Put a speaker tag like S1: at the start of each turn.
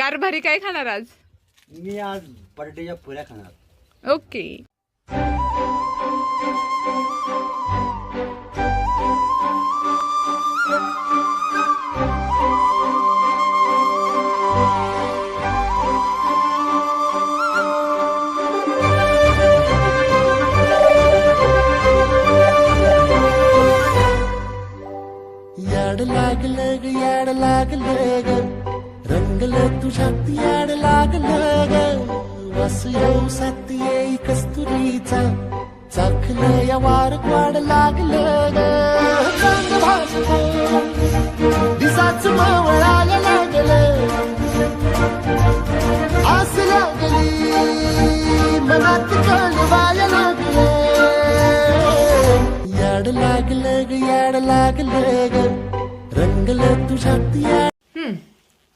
S1: तार भारी काय खाणार आज?
S2: मी आज बर्थडेच्या पुऱ्या खाणार.
S1: ओके.
S3: याड लागलं ग, याड लागलं ग, रंगलं तुझ्यात याड लागलं ग. वास येऊ साथ येई कस्तुरीचा, चाखलं या वार वाढ लागलं ग. चांग भासतो दिसाच मावळाला